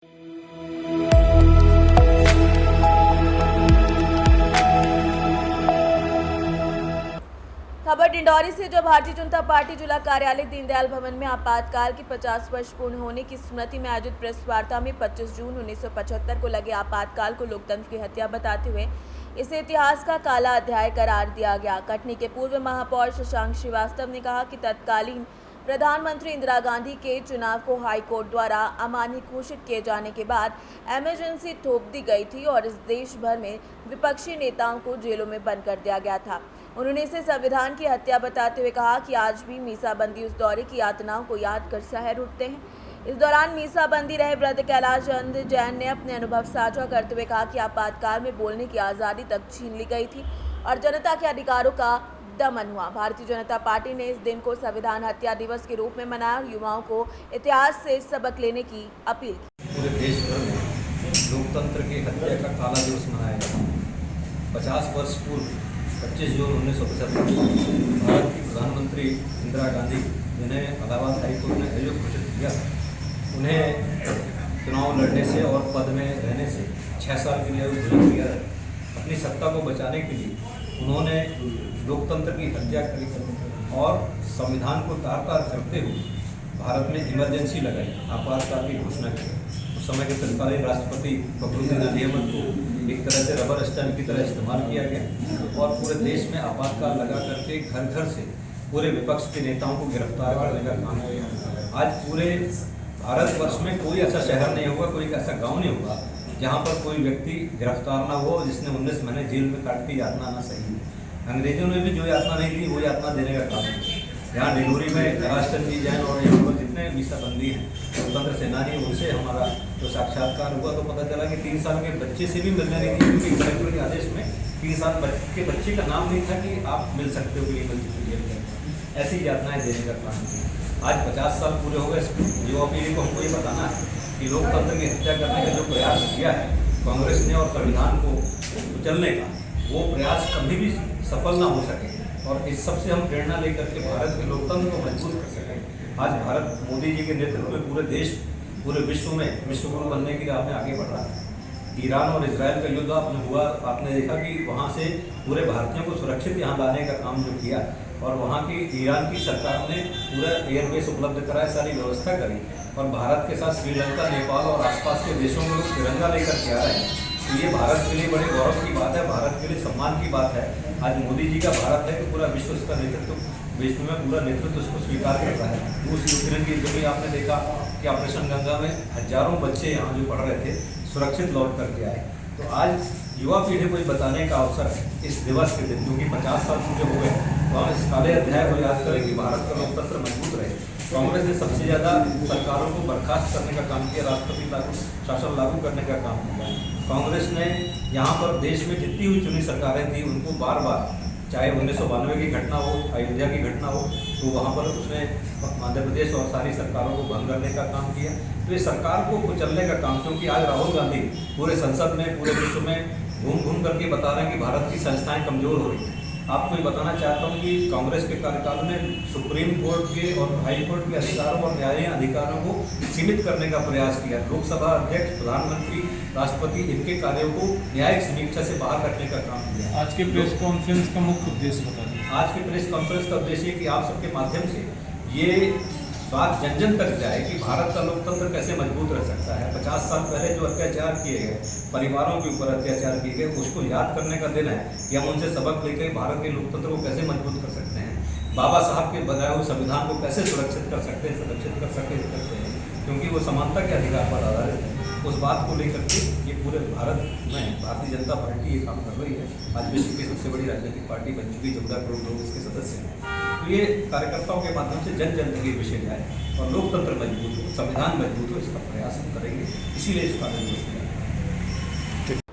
खबर डिंडौरी से, जो भारतीय जनता पार्टी जिला कार्यालय दीनदयाल भवन में आपातकाल की 50 वर्ष पूर्ण होने की स्मृति में आयोजित प्रेस वार्ता में 25 जून 1975 को लगे आपातकाल को लोकतंत्र की हत्या बताते हुए इसे इतिहास का काला अध्याय करार दिया गया। कटनी के पूर्व महापौर शशांक श्रीवास्तव ने कहा कि तत्कालीन प्रधानमंत्री इंदिरा गांधी के चुनाव को हाईकोर्ट द्वारा अमान्य घोषित किए जाने के बाद इमरजेंसी थोप दी गई थी और इस देश भर में विपक्षी नेताओं को जेलों में बंद कर दिया गया था। उन्होंने इसे संविधान की हत्या बताते हुए कहा कि आज भी मीसाबंदी उस दौरे की यातनाओं को याद कर शहर उठते हैं। इस दौरान मीसाबंदी रहे वृद्ध कैलाश चंद जैन ने अपने अनुभव साझा करते हुए कहा कि आपातकाल में बोलने की आज़ादी तक छीन ली गई थी और जनता के अधिकारों का दमन हुआ। भारतीय जनता पार्टी ने इस दिन को संविधान हत्या दिवस के रूप में मनाया और युवाओं को इतिहास से सबक लेने की अपील की। पूरे देश भर में लोकतंत्र की हत्या का काला दिवस मनाया गया। 50 वर्ष पूर्व 25 जून 1975 भारत की प्रधानमंत्री इंदिरा गांधी, जिन्हें इलाहाबाद हाईकोर्ट ने अयोग्य घोषित किया, उन्हें चुनाव लड़ने से और पद में रहने से 6 साल के लिए घोषित किया। अपनी सत्ता को बचाने के लिए उन्होंने लोकतंत्र की हत्या करी और संविधान को तार-तार करते हुए भारत में इमरजेंसी लगाई, आपातकाल की घोषणा की। उस समय के तत्कालीन राष्ट्रपति फखरुद्दीन अली अहमद को एक तरह से रबर स्टैंप की तरह इस्तेमाल किया गया और पूरे देश में आपातकाल लगा करके घर घर से पूरे विपक्ष के नेताओं को गिरफ्तार करने का काम किया। आज पूरे भारतवर्ष में कोई ऐसा शहर नहीं होगा, कोई ऐसा गाँव नहीं होगा जहाँ पर कोई व्यक्ति गिरफ्तार ना हो जिसने 19 महीने जेल में काट के यातना ना सही। अंग्रेजों ने भी जो यातना नहीं दी वो यातना देने का काम है। यहाँ डिंडोरी में कैलाश चंद जैन और यहाँ पर जितने मीसाबंदी हैं स्वतंत्र सेनानी, उनसे हमारा जो साक्षात्कार हुआ तो पता चला कि 3 साल के बच्चे से भी मिलने नहीं थी, क्योंकि कलेक्टर के आदेश में 3 साल के बच्चे का नाम नहीं था कि आप मिल सकते हो कि मिल सकते हो। ऐसी यातनाएँ देने का काम किया। आज 50 साल पूरे हो गए। युवा पीढ़ी को हमको ये बताना है कि लोकतंत्र की हत्या करने का जो प्रयास किया है कांग्रेस ने और संविधान को कुचलने का, वो प्रयास कभी भी सफल ना हो सके और इस सब से हम प्रेरणा लेकर के भारत के लोकतंत्र को मजबूत कर सकें। आज भारत मोदी जी के नेतृत्व में पूरे देश, पूरे विश्व में विश्वगुरु बनने के लिए आपने आगे बढ़ रहा है। ईरान और इजराइल का युद्ध आपने हुआ, आपने देखा कि वहाँ से पूरे भारतीयों को सुरक्षित यहाँ लाने का काम जो किया और वहाँ की ईरान की सरकार ने पूरा एयरबेस उपलब्ध कराया, सारी व्यवस्था करी और भारत के साथ श्रीलंका, नेपाल और आसपास के देशों में लोग तिरंगा लेकर के आ रहे हैं। तो ये भारत के लिए बड़े गौरव की बात है, भारत के लिए सम्मान की बात है। आज मोदी जी का भारत है कि पूरा विश्व उसका नेतृत्व, विश्व में पूरा नेतृत्व उसको स्वीकार कर रहा है। रूस यूक्रेन की जो भी आपने देखा कि ऑपरेशन गंगा में हजारों बच्चे यहाँ जो पढ़ रहे थे सुरक्षित लौट करके आए। तो आज युवा पीढ़ी को बताने का अवसर है इस दिवस के दिन, क्योंकि 50 साल पूरे हो गए, तो हम इस काले अध्याय को याद करें कि भारत का लोकतंत्र मजबूत रहे। कांग्रेस ने सबसे ज़्यादा सरकारों को बर्खास्त करने का काम किया, राष्ट्रपति शासन लागू करने का काम किया। कांग्रेस ने यहाँ पर देश में जितनी हुई चुनी सरकारें थी उनको बार बार, चाहे 1992 की घटना हो, अयोध्या की घटना हो, तो वहाँ पर उसने मध्य प्रदेश और सारी सरकारों को भंग करने का काम किया। तो ये सरकार को कुचलने का काम, क्योंकि आज राहुल गांधी पूरे संसद में, पूरे विश्व में घूम करके बता रहे हैं कि भारत की संस्थाएं कमज़ोर हो रही हैं। आपको ये बताना चाहता हूँ कि कांग्रेस के कार्यकाल में सुप्रीम कोर्ट के और हाई कोर्ट के अधिकारों और न्यायिक अधिकारों को सीमित करने का प्रयास किया। लोकसभा अध्यक्ष, प्रधानमंत्री, राष्ट्रपति, इनके कार्यों को न्यायिक समीक्षा से बाहर रखने का काम किया। आज के प्रेस कॉन्फ्रेंस का मुख्य उद्देश्य बता दें। आज के प्रेस कॉन्फ्रेंस का उद्देश्य है कि आप सबके माध्यम से ये बात जन जन तक जाए कि भारत का लोकतंत्र कैसे मजबूत रह सकता है। 50 साल पहले जो अत्याचार किए गए, परिवारों के ऊपर अत्याचार किए गए, उसको याद करने का दिन है कि हम उनसे सबक लेकर भारत के लोकतंत्र को कैसे मजबूत कर सकते हैं, बाबा साहब के बनाए हुए संविधान को कैसे सुरक्षित कर सकते हैं, संरक्षित कर सकते हैं, क्योंकि वो समानता के अधिकार पर आधारित है। उस बात को लेकर के ये पूरे भारत में भारतीय जनता पार्टी ये काम कर रही है। आज विश्व की सबसे बड़ी राजनीतिक पार्टी बन चुकी, 14 करोड़ लोग इसके सदस्य हैं। तो ये कार्यकर्ताओं के माध्यम से जन जन तक ये विषय जाए और लोकतंत्र मजबूत हो, संविधान मजबूत हो, इसका प्रयास हम करेंगे। इसीलिए इस कार्य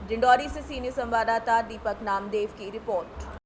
डिंडौरी से सीनियर संवाददाता दीपक नामदेव की रिपोर्ट।